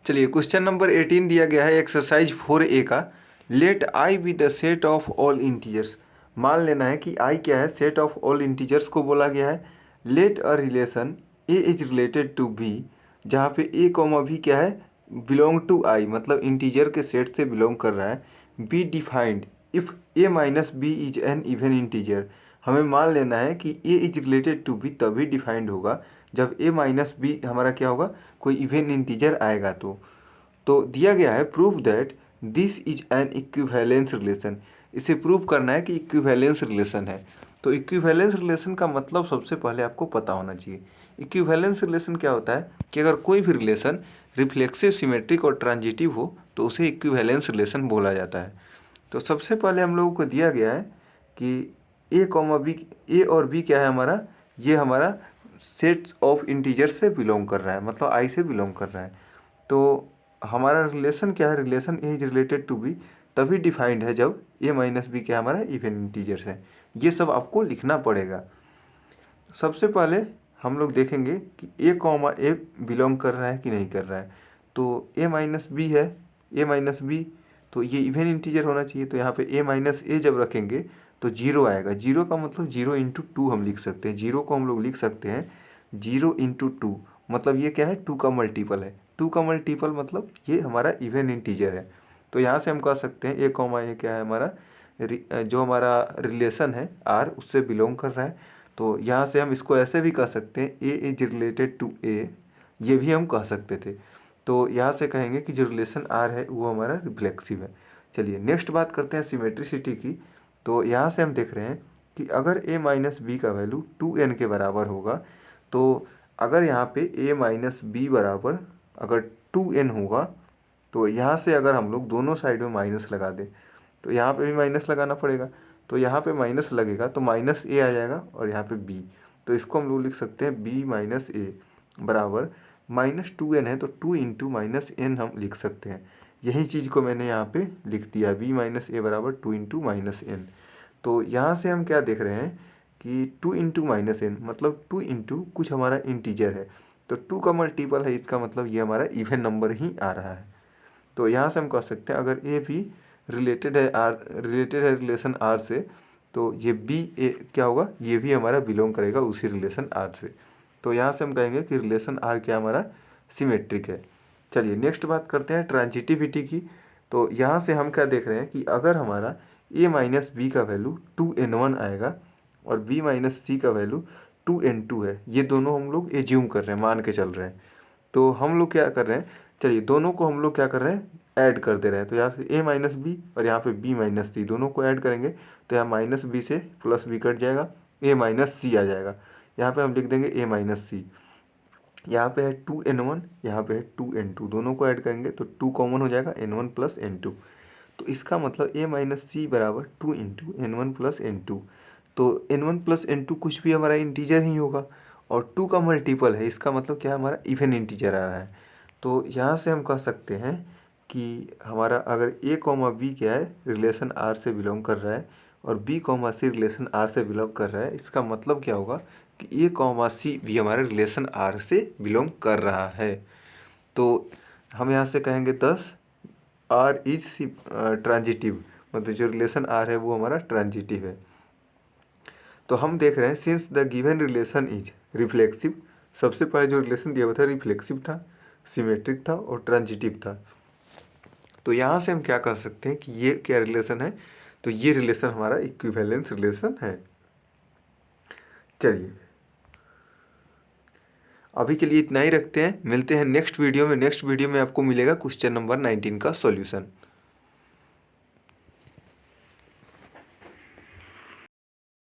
चलिए question number 18 दिया गया है एक्सरसाइज 4A का। Let I be the set of all integers. मान लेना है कि आई क्या है, सेट ऑफ ऑल इंटीजर्स को बोला गया है। Let a relation A is related to B, जहाँ पे ए कॉमा बी क्या है, बिलोंग टू आई, मतलब इंटीजर के सेट से बिलोंग कर रहा है। B defined if A minus B is an even integer. हमें मान लेना है कि A is related to B तभी डिफाइंड होगा जब ए माइनस बी हमारा क्या होगा, कोई इवन इंटीजर आएगा। तो दिया गया है prove that this is an equivalence relation. इसे प्रूव करना है कि इक्विवेलेंस रिलेशन है। तो इक्विवेलेंस रिलेशन का मतलब सबसे पहले आपको पता होना चाहिए। इक्विवेलेंस रिलेशन क्या होता है कि अगर कोई भी रिलेशन रिफ्लेक्सिव, सिमेट्रिक और ट्रांजिटिव हो तो उसे इक्विवेलेंस रिलेशन बोला जाता है। तो सबसे पहले हम लोगों को दिया गया है कि ए कॉमा बी, ए और बी क्या है हमारा, ये हमारा सेट ऑफ इंटीजर से बिलोंग कर रहा है, मतलब आई से बिलोंग कर रहा है। तो हमारा रिलेशन क्या है, relation A is related to B तभी डिफाइंड है जब ए माइनस बी क्या हमारा इवन इंटीजर्स है। ये सब आपको लिखना पड़ेगा। सबसे पहले हम लोग देखेंगे कि ए कॉमा ए बिलोंग कर रहा है कि नहीं कर रहा है। तो ए माइनस बी है, ए माइनस बी, तो ये इवन इंटीजर होना चाहिए। तो यहाँ पे ए माइनस ए जब रखेंगे तो जीरो आएगा। जीरो का मतलब जीरो इंटू टू हम लिख सकते हैं। जीरो को हम लोग लिख सकते हैं जीरो इंटू टू, मतलब ये क्या है, टू का मल्टीपल है। टू का मल्टीपल मतलब ये हमारा इवन इंटीजर है। तो यहाँ से हम कह सकते हैं ए कॉमा ए क्या है हमारा, जो हमारा रिलेशन है आर उससे बिलोंग कर रहा है। तो यहाँ से हम इसको ऐसे भी कह सकते हैं ए इज रिलेटेड टू ए, ये भी हम कह सकते थे। तो यहाँ से कहेंगे कि जो रिलेशन आर है वो हमारा रिफ्लेक्सिव है। चलिए नेक्स्ट बात करते हैं सिमेट्रिसिटी की। तो यहाँ से हम देख रहे हैं कि अगर ए माइनस बी का वैल्यू 2n के बराबर होगा, तो अगर यहाँ पे ए माइनस बी बराबर अगर 2n होगा, तो यहाँ से अगर हम लोग दोनों साइड में माइनस लगा दें तो यहाँ पे भी माइनस लगाना पड़ेगा। तो यहाँ पे माइनस लगेगा तो माइनस ए आ जाएगा और यहाँ पे बी। तो इसको हम लोग लिख सकते हैं बी माइनस ए बराबर माइनस 2n है तो 2 इंटू माइनस एन हम लिख सकते हैं। यही चीज़ को मैंने यहाँ पे लिख दिया, बी माइनस ए बराबर 2 इंटू माइनस एन। तो यहाँ से हम क्या देख रहे हैं कि 2 इंटू माइनस एन मतलब 2 इंटू कुछ हमारा इंटीजर है, तो 2 का मल्टीपल है, इसका मतलब ये हमारा इवन नंबर ही आ रहा है। तो यहाँ से हम कह सकते हैं अगर ए भी रिलेटेड है आर, रिलेटेड है रिलेशन आर से, तो ये बी ए क्या होगा, ये भी हमारा बिलोंग करेगा उसी रिलेशन आर से। तो यहाँ से हम कहेंगे कि रिलेशन आर क्या हमारा सिमेट्रिक है। चलिए नेक्स्ट बात करते हैं ट्रांजिटिविटी की। तो यहाँ से हम क्या देख रहे हैं कि अगर हमारा ए माइनस बी का वैल्यू 2n1 आएगा और बी माइनस सी का वैल्यू 2n2 है, ये दोनों हम लोग एज्यूम कर रहे हैं, मान के चल रहे हैं। तो हम लोग क्या कर रहे हैं, चलिए दोनों को हम लोग क्या कर रहे हैं, ऐड कर दे रहे हैं। तो यहाँ से ए माइनस बी और यहाँ पे बी माइनस सी दोनों को ऐड करेंगे तो यहाँ माइनस बी से प्लस बी कट जाएगा, ए माइनस सी आ जाएगा। यहाँ पे हम लिख देंगे ए माइनस सी। यहाँ पे है 2n1, यहाँ पे है 2n2, दोनों को ऐड करेंगे तो 2 कॉमन हो जाएगा, n1 प्लस n2। तो इसका मतलब ए माइनस सी बराबर 2 इंटू n1 प्लस n2। तो n1 प्लस n2 कुछ भी हमारा इंटीजर ही होगा और 2 का मल्टीपल है, इसका मतलब क्या है, हमारा इवन इंटीजर आ रहा है। तो यहाँ से हम कह सकते हैं कि हमारा अगर ए कॉमा बी क्या है, रिलेशन आर से बिलोंग कर रहा है और B comma C relation R से बिलोंग कर रहा है, इसका मतलब क्या होगा कि ए कॉमा सी भी हमारे रिलेशन आर से बिलोंग कर रहा है। तो हम यहाँ से कहेंगे 10 आर इज सी ट्रांजिटिव, मतलब जो रिलेशन आर है वो हमारा ट्रांजिटिव है। तो हम देख रहे हैं since the given relation is reflexive, सबसे पहले जो रिलेशन दिया हुआ था रिफ्लेक्सिव था, सिमेट्रिक था और ट्रांजिटिव था। तो यहाँ से हम क्या कह सकते हैं कि ये क्या रिलेशन है, तो ये रिलेशन हमारा इक्विवेलेंस रिलेशन है। चलिए अभी के लिए इतना ही रखते हैं, मिलते हैं नेक्स्ट वीडियो में। नेक्स्ट वीडियो में आपको मिलेगा क्वेश्चन नंबर 19 का सॉल्यूशन।